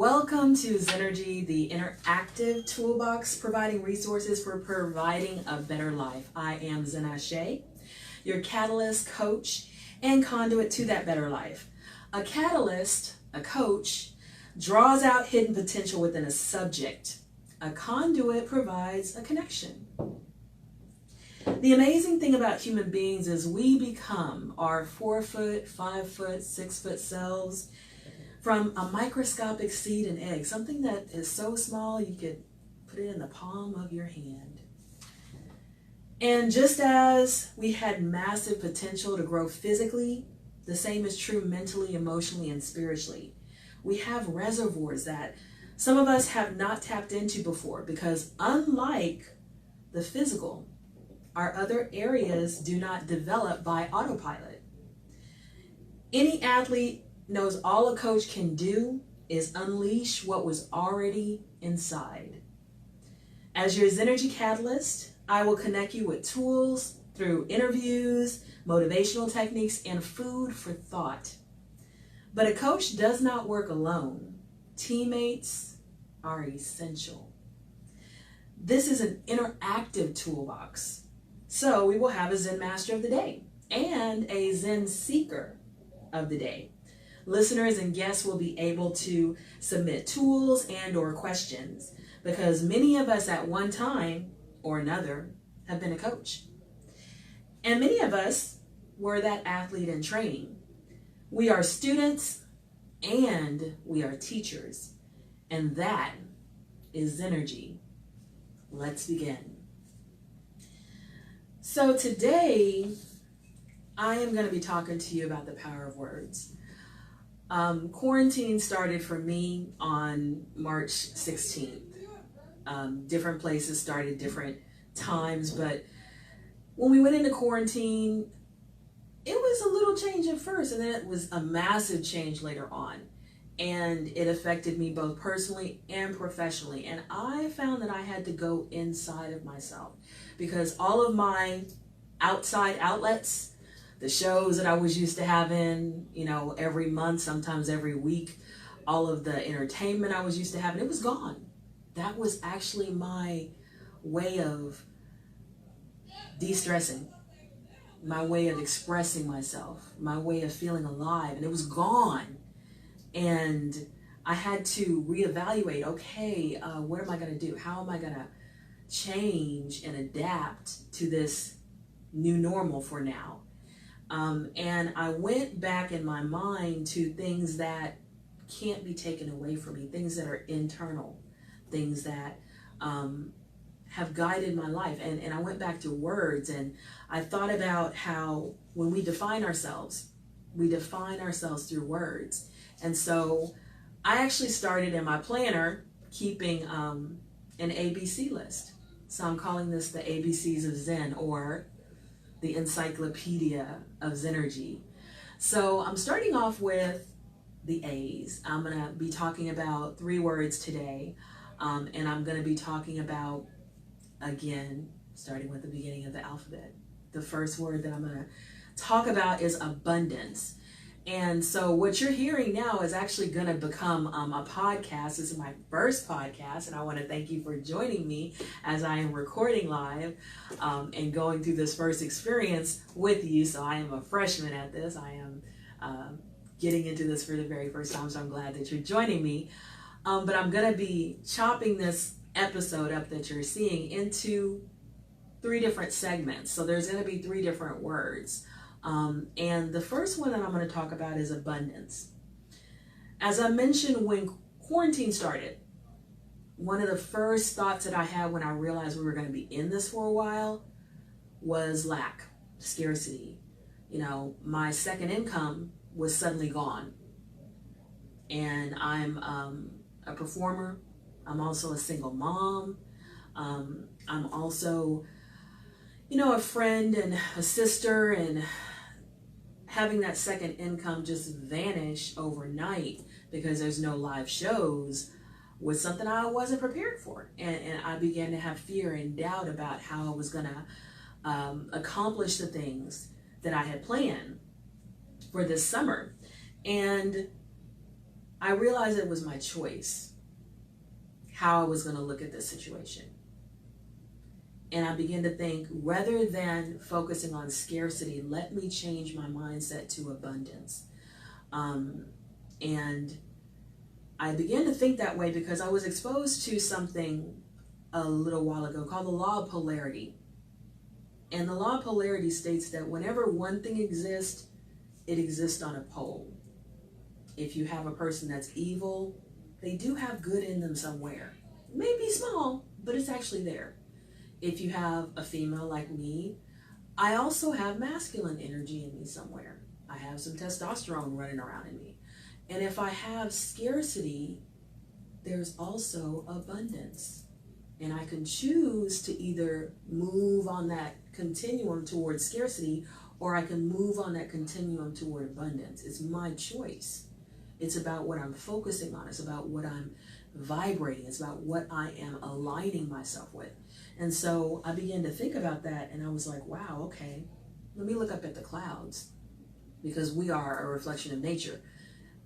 Welcome to Zennurgy, the interactive toolbox providing resources for providing a better life. I am Zen Ase, your catalyst, coach, and conduit to that better life. A catalyst, a coach, draws out hidden potential within a subject. A conduit provides a connection. The amazing thing about human beings is we become our 4 foot, 5 foot, 6 foot selves from a microscopic seed and egg, something that is so small you could put it in the palm of your hand. And just as we had massive potential to grow physically, the same is true mentally, emotionally, and spiritually. We have reservoirs that some of us have not tapped into before because unlike the physical, our other areas do not develop by autopilot. Any athlete knows all a coach can do is unleash what was already inside. As your Zennurgy catalyst, I will connect you with tools through interviews, motivational techniques, and food for thought. But a coach does not work alone. Teammates are essential. This is an interactive toolbox. So we will have a Zen Master of the Day and a Zen Seeker of the Day. Listeners and guests will be able to submit tools and or questions because many of us at one time or another have been a coach. And many of us were that athlete in training. We are students and we are teachers. And that is Zennurgy. Let's begin. So today, I am going to be talking to you about the power of words. Quarantine started for me on March 16th. Different places started different times, but when we went into quarantine, it was a little change at first, and then it was a massive change later on. And it affected me both personally and professionally. And I found that I had to go inside of myself because all of my outside outlets, the shows that I was used to having, every month, sometimes every week, all of the entertainment I was used to having, it was gone. That was actually my way of de-stressing, my way of expressing myself, my way of feeling alive, and it was gone. And I had to reevaluate, okay, what am I going to do? How am I going to change and adapt to this new normal for now? And I went back in my mind to things that can't be taken away from me, things that are internal, things that have guided my life. And I went back to words, and I thought about how when we define ourselves through words. And so I actually started in my planner keeping an ABC list. So I'm calling this the ABCs of Zen, or the Encyclopedia of Zennurgy. So I'm starting off with the A's. I'm going to be talking about 3 words today. And I'm going to be talking about, again, starting with the beginning of the alphabet. The first word that I'm going to talk about is abundance. And so what you're hearing now is actually going to become a podcast. This is my first podcast, and I want to thank you for joining me as I am recording live and going through this first experience with you. So I am a freshman at this. I am getting into this for the very first time, so I'm glad that you're joining me. But I'm going to be chopping this episode up that you're seeing into 3 different segments. So there's going to be 3 different words. And the first one that I'm going to talk about is abundance. As I mentioned, when quarantine started, one of the first thoughts that I had when I realized we were going to be in this for a while was lack, scarcity. My second income was suddenly gone. And I'm a performer. I'm also a single mom. I'm also, a friend and a sister, and having that second income just vanish overnight because there's no live shows was something I wasn't prepared for. And I began to have fear and doubt about how I was going to accomplish the things that I had planned for this summer. And I realized it was my choice how I was going to look at this situation. And I began to think, rather than focusing on scarcity, let me change my mindset to abundance. And I began to think that way because I was exposed to something a little while ago called the law of polarity. And the law of polarity states that whenever one thing exists, it exists on a pole. If you have a person that's evil, they do have good in them somewhere. It may be small, but it's actually there. If you have a female like me, I also have masculine energy in me somewhere. I have some testosterone running around in me. And if I have scarcity, there's also abundance. And I can choose to either move on that continuum towards scarcity, or I can move on that continuum toward abundance. It's my choice. It's about what I'm focusing on. It's about what I'm vibrating. It's about what I am aligning myself with. And so I began to think about that, and I was like, wow, okay, let me look up at the clouds, because we are a reflection of nature.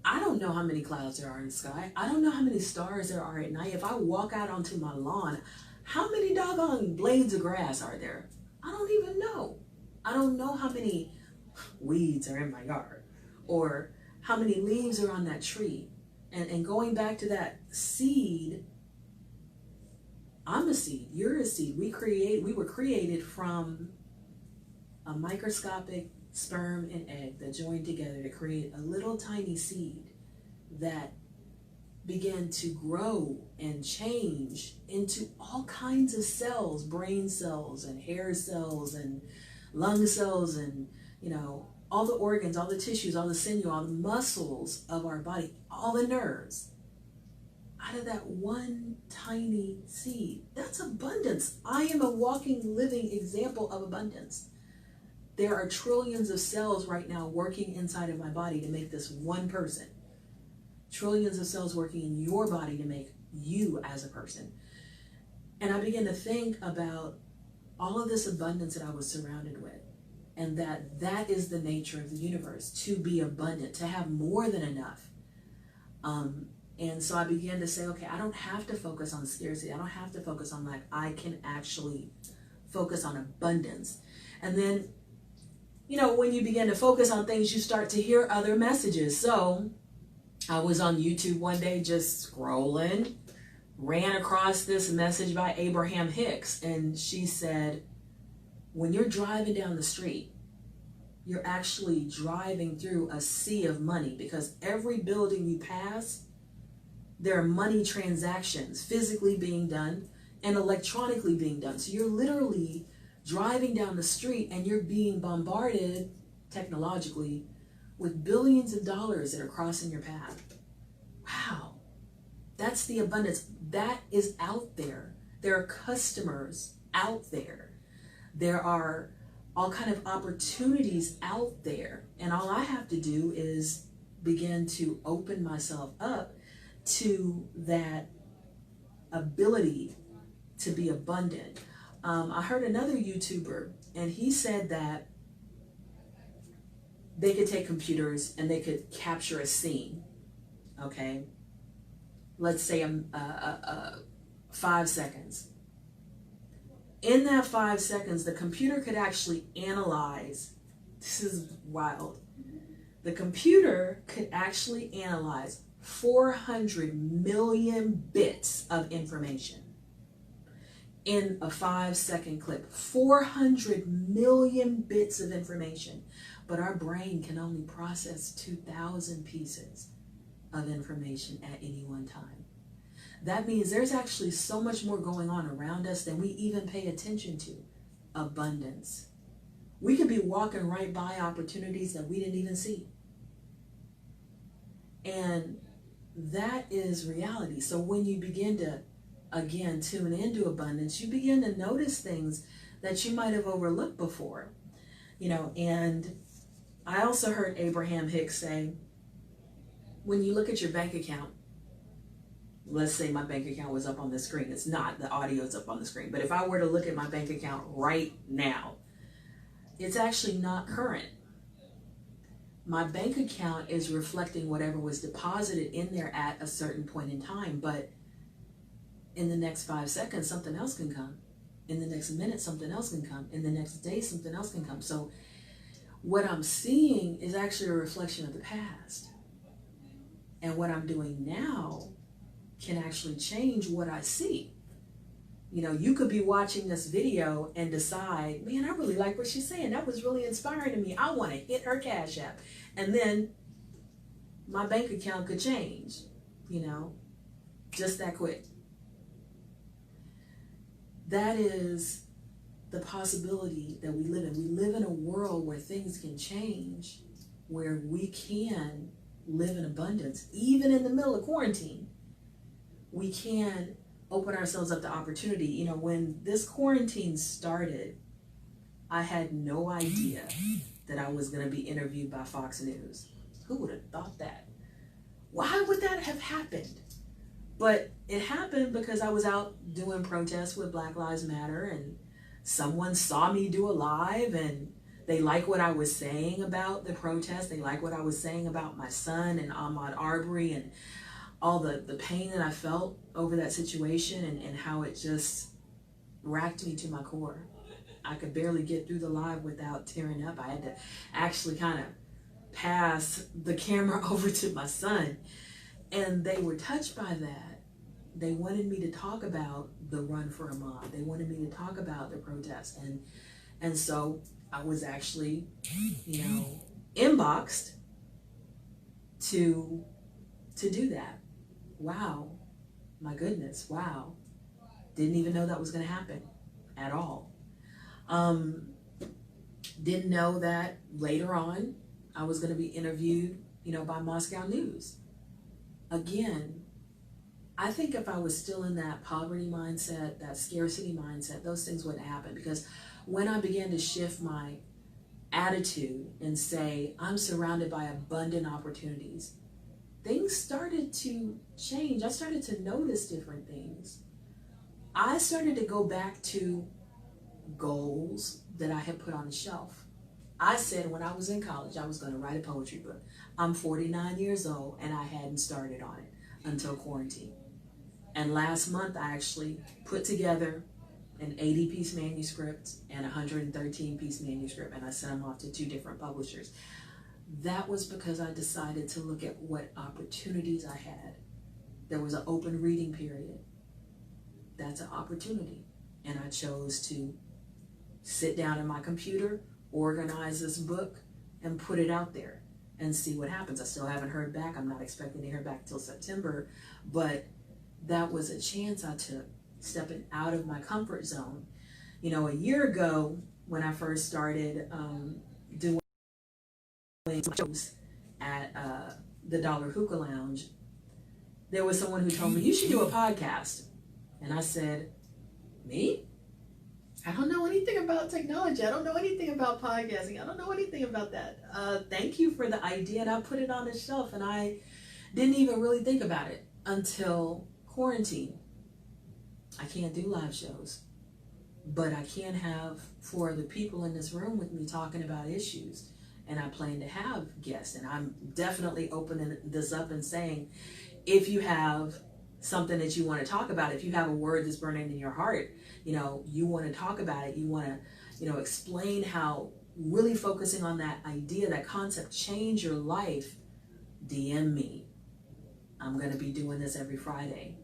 I don't know how many clouds there are in the sky. I don't know how many stars there are at night. If I walk out onto my lawn, how many doggone blades of grass are there? I don't even know. I don't know how many weeds are in my yard, or how many leaves are on that tree. And going back to that seed, I'm a seed, you're a seed. We were created from a microscopic sperm and egg that joined together to create a little tiny seed that began to grow and change into all kinds of cells, brain cells and hair cells and lung cells and, you know, all the organs, all the tissues, all the sinew, all the muscles of our body, all the nerves. Out of that one tiny seed. That's abundance. I am a walking, living example of abundance. There are trillions of cells right now working inside of my body to make this one person. Trillions of cells working in your body to make you as a person. And I began to think about all of this abundance that I was surrounded with, and that is the nature of the universe, to be abundant, to have more than enough. And so I began to say, okay, I don't have to focus on scarcity. I don't have to focus on lack. I can actually focus on abundance. And then, you know, when you begin to focus on things, you start to hear other messages. So I was on YouTube one day just scrolling, ran across this message by Abraham Hicks, and she said, when you're driving down the street, you're actually driving through a sea of money, because every building you pass, there are money transactions physically being done and electronically being done. So you're literally driving down the street and you're being bombarded technologically with billions of dollars that are crossing your path. Wow, that's the abundance. That is out there. There are customers out there. There are all kind of opportunities out there. And all I have to do is begin to open myself up to that ability to be abundant. I heard another YouTuber, and he said that they could take computers and they could capture a scene. Okay, let's say 5 seconds. In that 5 seconds, the computer could actually analyze. This is wild. The computer could actually analyze 400 million bits of information in a 5-second clip. 400 million bits of information. But our brain can only process 2,000 pieces of information at any one time. That means there's actually so much more going on around us than we even pay attention to. Abundance. We could be walking right by opportunities that we didn't even see. And that is reality. So when you begin to, again, tune into abundance, you begin to notice things that you might have overlooked before. You know, and I also heard Abraham Hicks say, when you look at your bank account, let's say my bank account was up on the screen. It's not, the audio is up on the screen. But if I were to look at my bank account right now, it's actually not current. my bank account is reflecting whatever was deposited in there at a certain point in time, but in the next 5 seconds, something else can come. In the next minute, something else can come. In the next day, something else can come. So what I'm seeing is actually a reflection of the past. And what I'm doing now can actually change what I see. You know, you could be watching this video and decide, man, I really like what she's saying. That was really inspiring to me. I want to hit her Cash App. And then my bank account could change, you know, just that quick. That is the possibility that we live in. We live in a world where things can change, where we can live in abundance. Even in the middle of quarantine, we can open ourselves up to opportunity. You know, when this quarantine started, I had no idea that I was going to be interviewed by Fox News. Who would have thought that? Why would that have happened? But it happened because I was out doing protests with Black Lives Matter, and someone saw me do a live, and they like what I was saying about the protest. They like what I was saying about my son and Ahmaud Arbery and all the pain that I felt over that situation, and how it just racked me to my core. I could barely get through the live without tearing up. I had to actually kind of pass the camera over to my son, and they were touched by that. They wanted me to talk about the run for Ahmaud. They wanted me to talk about the protest, and so I was actually, you know, inboxed to do that. Wow, my goodness, wow. Didn't even know that was going to happen at all. Didn't know that later on I was going to be interviewed, you know, by Moscow News. Again, I think if I was still in that poverty mindset, that scarcity mindset, those things wouldn't happen. Because when I began to shift my attitude and say, I'm surrounded by abundant opportunities, things started to change. I started to notice different things. I started to go back to goals that I had put on the shelf. I said when I was in college, I was going to write a poetry book. I'm 49 years old and I hadn't started on it until quarantine. And last month, I actually put together an 80-piece manuscript and a 113-piece manuscript, and I sent them off to 2 different publishers. That was because I decided to look at what opportunities I had. There was an open reading period. That's an opportunity. And I chose to sit down in my computer, organize this book, and put it out there and see what happens. I still haven't heard back. I'm not expecting to hear back till September, but that was a chance I took, stepping out of my comfort zone. You know, a year ago when I first started doing shows at the Dollar Hookah Lounge, there was someone who told me, you should do a podcast. And I said, me? I don't know anything about technology. I don't know anything about podcasting. I don't know anything about that. Thank you for the idea. And I put it on the shelf, and I didn't even really think about it until quarantine. I can't do live shows, but I can have 4 other people in this room with me talking about issues. And I plan to have guests. And I'm definitely opening this up and saying, if you have something that you want to talk about, if you have a word that's burning in your heart, you know, you want to talk about it, you want to, you know, explain how really focusing on that idea, that concept, change your life, DM me. I'm going to be doing this every Friday.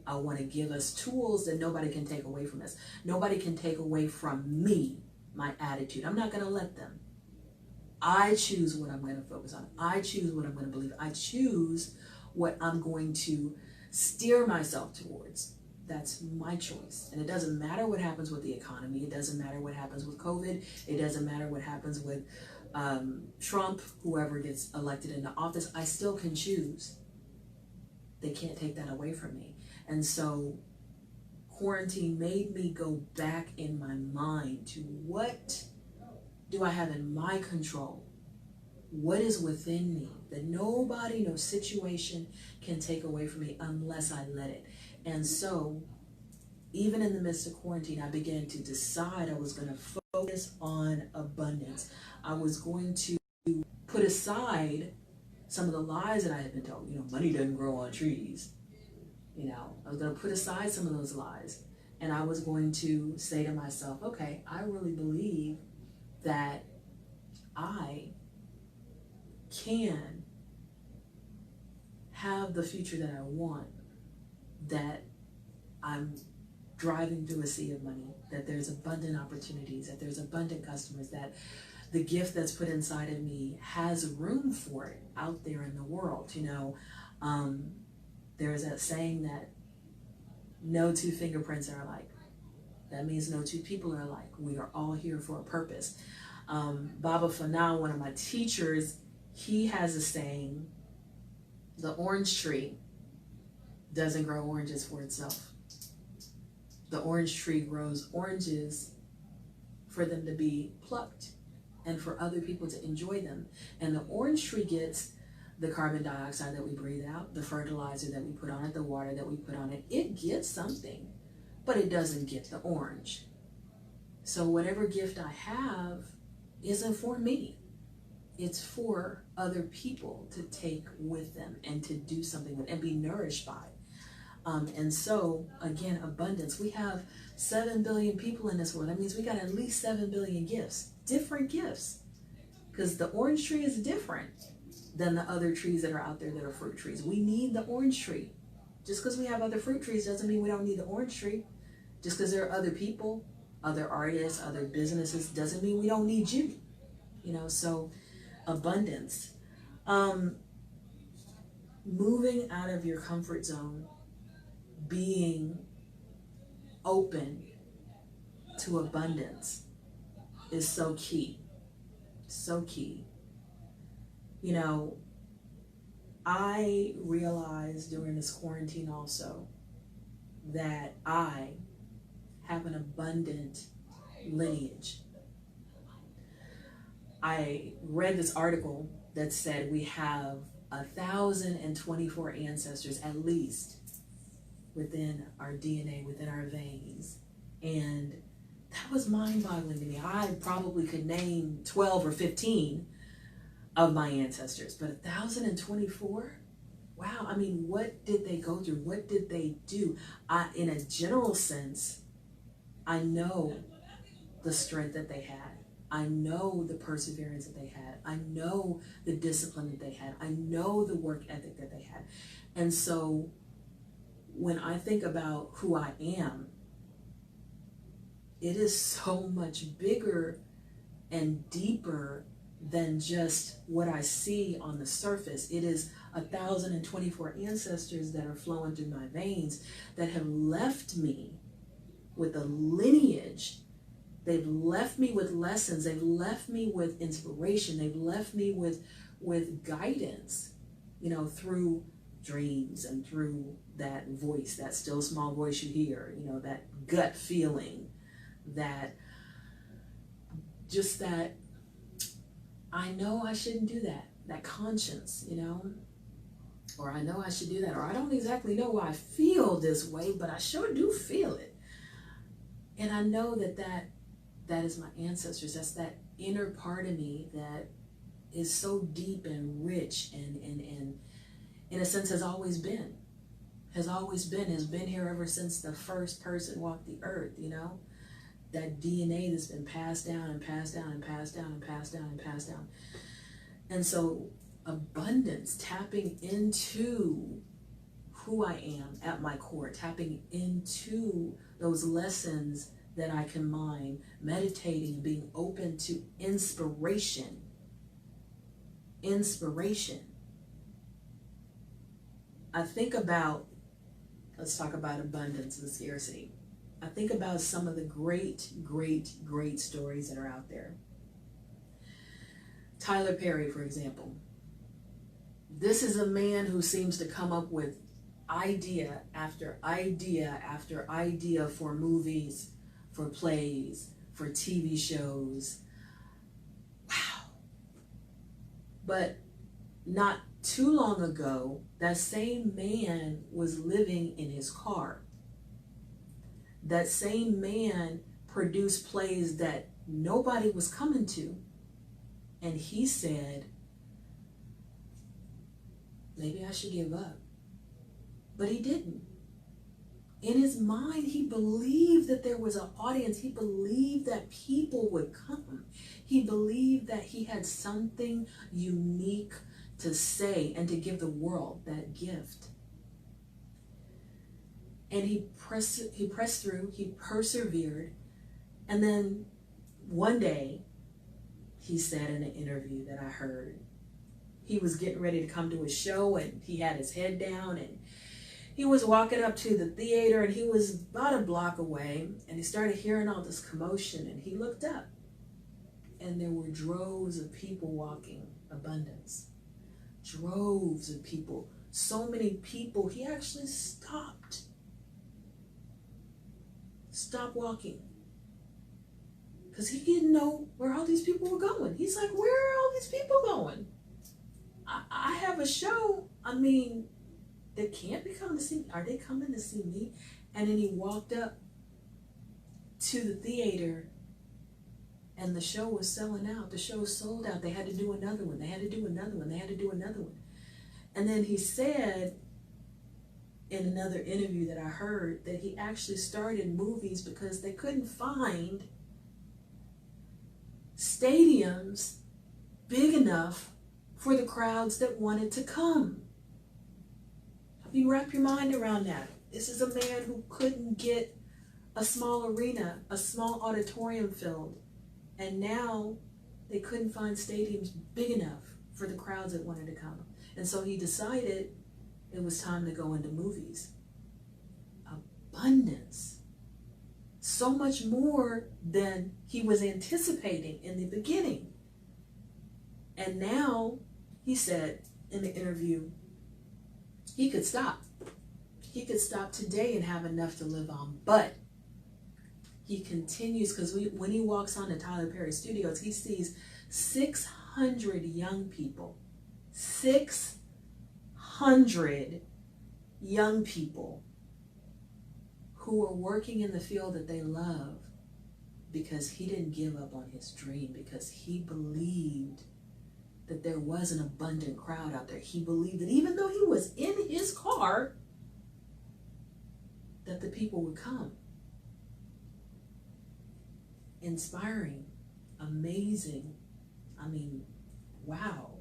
I want to give us tools that nobody can take away from us. Nobody can take away from me, my attitude. I'm not going to let them. I choose what I'm going to focus on. I choose what I'm going to believe. I choose what I'm going to steer myself towards. That's my choice. And it doesn't matter what happens with the economy. It doesn't matter what happens with COVID. It doesn't matter what happens with Trump, whoever gets elected into office. I still can choose. They can't take that away from me. And so quarantine made me go back in my mind to what do I have in my control? What is within me that nobody, no situation can take away from me unless I let it? And so even in the midst of quarantine, I began to decide I was going to focus on abundance. I was going to put aside some of the lies that I had been told. You know, money doesn't grow on trees. You know, I was going to put aside some of those lies. And I was going to say to myself, okay, I really believe that I can have the future that I want, that I'm driving through a sea of money, that there's abundant opportunities, that there's abundant customers, that the gift that's put inside of me has room for it out there in the world. You know, there's that saying that no two fingerprints are alike. That means no two people are alike. We are all here for a purpose. Baba Fanal, one of my teachers, he has a saying, the orange tree doesn't grow oranges for itself. The orange tree grows oranges for them to be plucked and for other people to enjoy them. And the orange tree gets the carbon dioxide that we breathe out, the fertilizer that we put on it, the water that we put on it. It gets something, but it doesn't get the orange. So whatever gift I have isn't for me. It's for other people to take with them and to do something with and be nourished by. And so, again, abundance. We have 7 billion people in this world. That means we got at least 7 billion gifts, different gifts. Because the orange tree is different than the other trees that are out there that are fruit trees. We need the orange tree. Just because we have other fruit trees doesn't mean we don't need the orange tree. Just because there are other people, other artists, other businesses, doesn't mean we don't need you. You know, so abundance. Moving out of your comfort zone, being open to abundance is so key. So key. You know, I realized during this quarantine also that I have an abundant lineage. I read this article that said we have 1,024 ancestors at least within our DNA, within our veins. And that was mind-boggling to me. I probably could name 12 or 15 of my ancestors, but 1,024? Wow, I mean, what did they go through? What did they do? In a general sense, I know the strength that they had. I know the perseverance that they had. I know the discipline that they had. I know the work ethic that they had. And so when I think about who I am, it is so much bigger and deeper than just what I see on the surface. It is 1,024 ancestors that are flowing through my veins that have left me with a lineage. They've left me with lessons. They've left me with inspiration. They've left me with guidance, you know, through dreams and through that voice, that still small voice you hear, you know, that gut feeling, that just that I know I shouldn't do that, that conscience, you know, or I know I should do that, or I don't exactly know why I feel this way, but I sure do feel it. And I know that is my ancestors. That's that inner part of me that is so deep and rich and in a sense has been here ever since the first person walked the earth, you know, that DNA that's been passed down and passed down and passed down and passed down and passed down. And so abundance, tapping into who I am at my core, tapping into those lessons that I can mine, meditating, being open to inspiration. Inspiration. I think about, let's talk about abundance and scarcity. I think about some of the great, great, great stories that are out there. Tyler Perry, for example. This is a man who seems to come up with idea after idea after idea for movies, for plays, for TV shows. Wow. But not too long ago, that same man was living in his car. That same man produced plays that nobody was coming to. And he said, maybe I should give up. But he didn't. In his mind, he believed that there was an audience. He believed that people would come. He believed that he had something unique to say and to give the world, that gift. And he pressed through, he persevered. And then one day, he said in an interview that I heard, he was getting ready to come to a show and he had his head down and he was walking up to the theater and he was about a block away and he started hearing all this commotion and he looked up and there were droves of people walking, abundance. Droves of people, so many people, he actually stopped walking. Because he didn't know where all these people were going. He's like, where are all these people going? I have a show. I mean, they can't be coming to see me. Are they coming to see me? And then he walked up to the theater and the show was selling out. The show sold out. They had to do another one. They had to do another one. They had to do another one. And then he said in another interview that I heard that he actually started movies because they couldn't find stadiums big enough for the crowds that wanted to come. I mean, wrap your mind around that. This is a man who couldn't get a small arena, a small auditorium filled, and now they couldn't find stadiums big enough for the crowds that wanted to come. And so he decided it was time to go into movies. Abundance. So much more than he was anticipating in the beginning. And now, he said in the interview, he could stop. He could stop today and have enough to live on. But he continues, because when he walks on to Tyler Perry Studios, he sees 600 young people. 600 young people who are working in the field that they love because he didn't give up on his dream, because he believed that there was an abundant crowd out there. He believed that even though he was in his car, that the people would come. Inspiring, amazing. I mean, wow.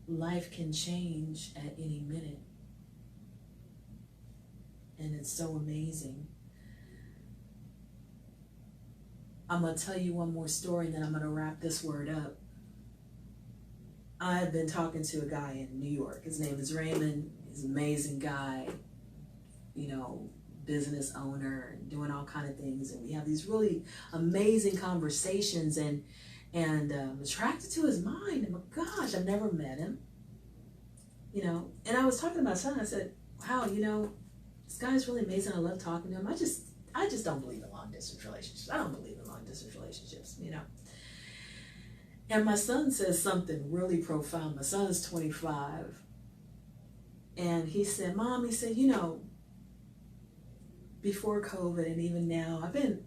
Life can change at any minute. And it's so amazing. I'm going to tell you one more story and then I'm going to wrap this word up. I've been talking to a guy in New York. His name is Raymond. He's an amazing guy, you know, business owner, and doing all kind of things. And we have these really amazing conversations, and I'm attracted to his mind. And my gosh, I've never met him, you know. And I was talking to my son. I said, wow, you know, this guy's really amazing. I love talking to him. I just don't believe in long distance relationships. I don't believe in long distance relationships, you know. And my son says something really profound. My son is 25. And he said, Mom, he said, you know, before COVID and even now, I've been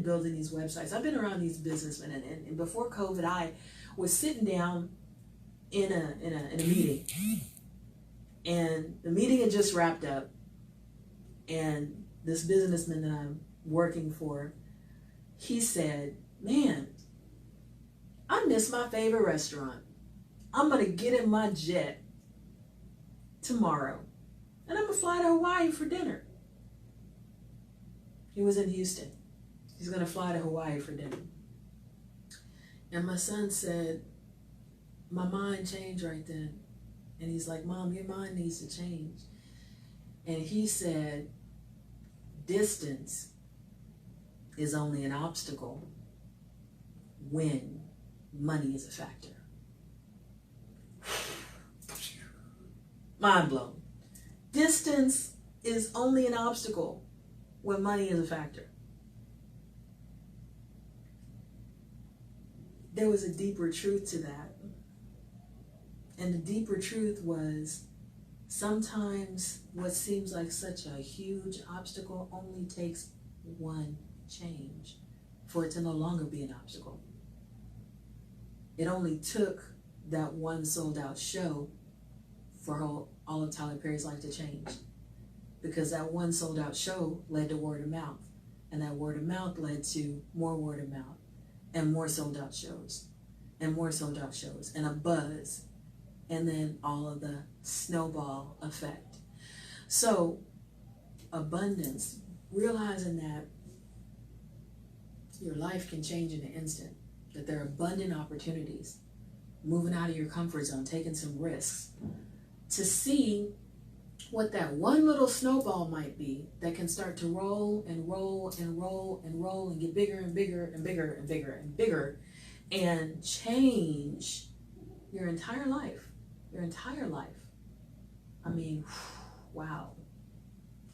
building these websites. I've been around these businessmen. And before COVID, I was sitting down in a meeting. And the meeting had just wrapped up. And this businessman that I'm working for, he said, man, I miss my favorite restaurant. I'm going to get in my jet tomorrow and I'm going to fly to Hawaii for dinner. He was in Houston. He's going to fly to Hawaii for dinner. And my son said, my mind changed right then. And he's like, Mom, your mind needs to change. And he said, distance is only an obstacle when money is a factor. Mind blown. Distance is only an obstacle when money is a factor. There was a deeper truth to that. And the deeper truth was sometimes what seems like such a huge obstacle only takes one change for it to no longer be an obstacle. It only took that one sold out show for all of Tyler Perry's life to change. Because that one sold out show led to word of mouth. And that word of mouth led to more word of mouth. And more sold out shows. And more sold out shows. And a buzz. And then all of the snowball effect. So, abundance. Realizing that your life can change in an instant. That there are abundant opportunities. Moving out of your comfort zone. Taking some risks. To see what that one little snowball might be that can start to roll and roll and roll and roll and get bigger and bigger and bigger and bigger and bigger and change your entire life. Your entire life. I mean, wow.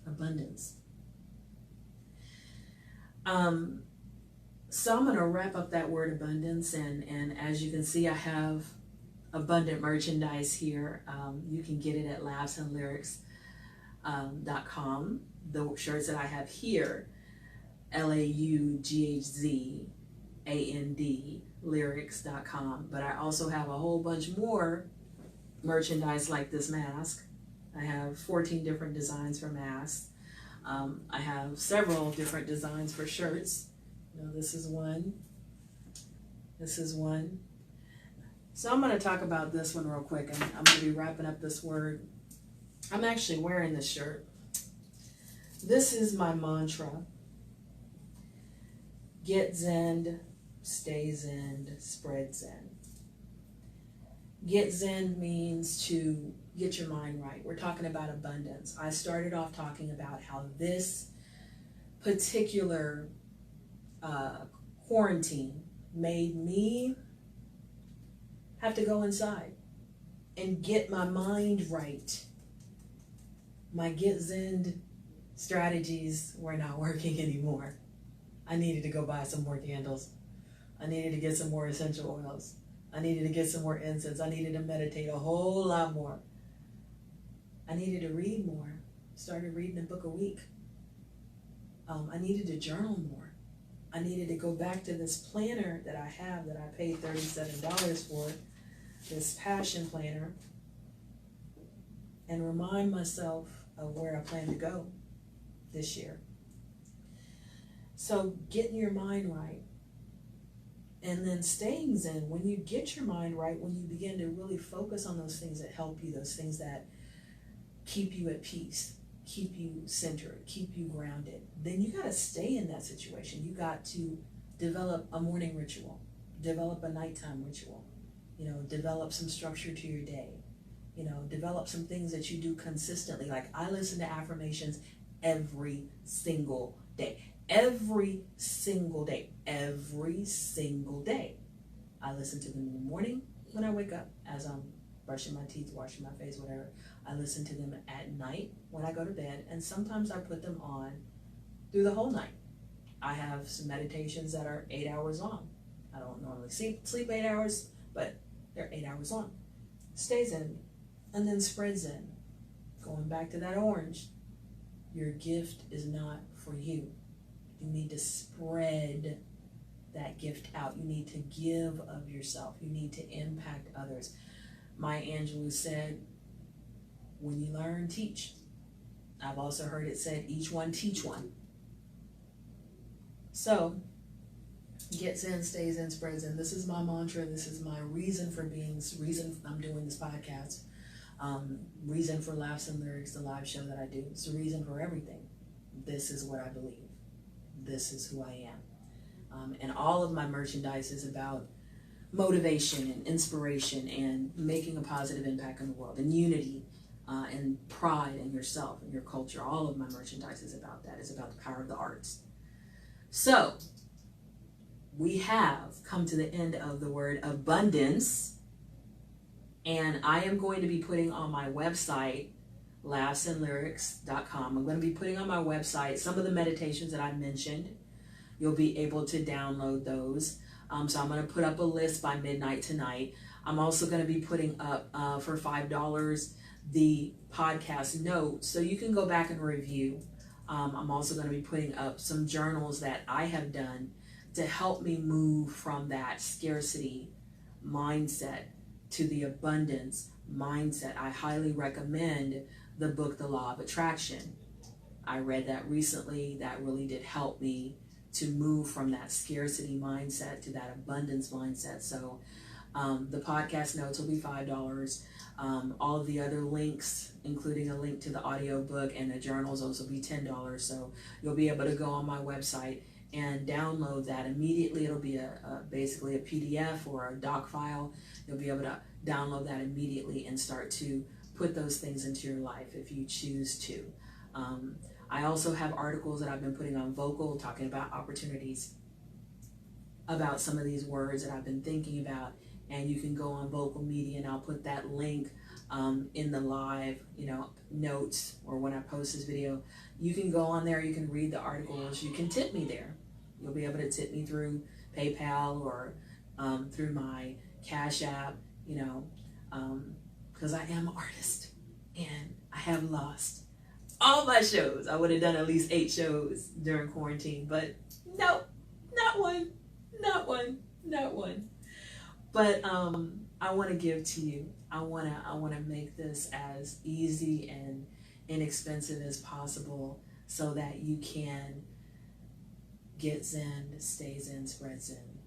Abundance. So I'm going to wrap up that word abundance, and as you can see, I have abundant merchandise here. You can get it at laughsandlyrics.com. The shirts that I have here, LAUGHZAND lyrics.com. But I also have a whole bunch more merchandise like this mask. I have 14 different designs for masks. I have several different designs for shirts. You know, this is one. This is one. So I'm going to talk about this one real quick, and I'm going to be wrapping up this word. I'm actually wearing this shirt. This is my mantra. Get Zen, stay Zen, spread Zen. Get Zen means to get your mind right. We're talking about abundance. I started off talking about how this particular quarantine made me have to go inside and get my mind right. My Get Zen strategies were not working anymore. I needed to go buy some more candles. I needed to get some more essential oils. I needed to get some more incense. I needed to meditate a whole lot more. I needed to read more. Started reading a book a week. I needed to journal more. I needed to go back to this planner that I have that I paid $37 for, this passion planner, and remind myself of where I plan to go this year. So getting your mind right, and then staying Zen. When you get your mind right, when you begin to really focus on those things that help you, those things that keep you at peace, keep you centered, keep you grounded, then you got to stay in that situation. You got to develop a morning ritual, develop a nighttime ritual, develop some structure to your day, develop some things that you do consistently. Like I listen to affirmations every single day. Every single day. Every single day. I listen to them in the morning when I wake up, as I'm brushing my teeth, washing my face, whatever. I listen to them at night when I go to bed, and sometimes I put them on through the whole night. I have some meditations that are 8 hours long. I don't normally sleep 8 hours, but they're 8 hours long. Stays in, and then spreads in. Going back to that orange, your gift is not for you. You need to spread that gift out. You need to give of yourself. You need to impact others. Maya Angelou said, when you learn, teach. I've also heard it said, each one teach one. So, get Zen, stays in, spreads in. This is my mantra. This is my reason for being, reason I'm doing this podcast. Reason for Laughs and Lyrics, the live show that I do. It's the reason for everything. This is what I believe. This is who I am. And all of my merchandise is about motivation and inspiration and making a positive impact in the world, and unity and pride in yourself and your culture. All of my merchandise is about that. It's about the power of the arts. So we have come to the end of the word abundance, and I am going to be putting on my website, laughsandlyrics.com. I'm going to be putting on my website some of the meditations that I mentioned. You'll be able to download those. So I'm going to put up a list by midnight tonight. I'm also going to be putting up for $5 the podcast notes, so you can go back and review. I'm also going to be putting up some journals that I have done to help me move from that scarcity mindset to the abundance mindset. I highly recommend the book, The Law of Attraction. I read that recently. That really did help me to move from that scarcity mindset to that abundance mindset. So the podcast notes will be $5. All of the other links, including a link to the audio book and the journals, those will be $10. So you'll be able to go on my website and download that immediately. It'll be basically a PDF or a doc file. You'll be able to download that immediately and start to put those things into your life if you choose to. I also have articles that I've been putting on Vocal talking about opportunities, about some of these words that I've been thinking about, and you can go on Vocal Media and I'll put that link in the live, notes, or when I post this video. You can go on there, you can read the articles, you can tip me there. You'll be able to tip me through PayPal or through my Cash App, because I am an artist and I have lost all my shows. I would have done at least 8 shows during quarantine, but no, not one. But I want to give to you. I want to make this as easy and inexpensive as possible so that you can get Zen, stay Zen, spread Zen.